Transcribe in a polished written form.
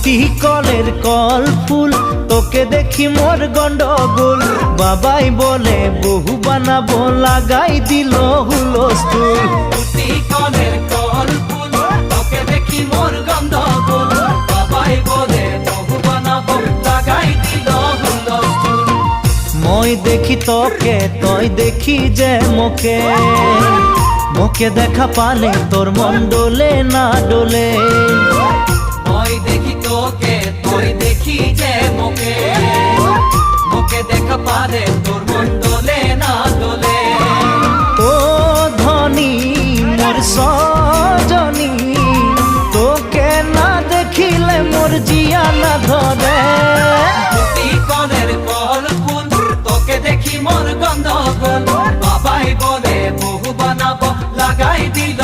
দুটি কলের কল ফুল, তোকে দেখি মোর গন্ডগোল। বাবাই বলে বহু বানাবো, লাগাই দিল হুলস্থুল। দুটি কলের কল ফুল, তোকে দেখি মোর গন্ডগোল। বাবাই বলে বহু বানাবো, লাগাই দিল হুলস্থুল। মই দেখি তোকে, তই দেখি যে মোকে, মোকে দেখা পালে তোর মন ডোলে না ডোলে। মই দেখি তোকে, তুই দেখি যে মোকে, মোকে দেখা পারে তোর মন দোলে না দোলে। ও ধনী মোর সজনী, তোকে না দেখিলে মোর জিয়া না ধরে। দুটি কলের কল ফুল, তোকে দেখি মোর গন্ডগোল। বাবাই বলে বহু বানাবো, লাগাই দিল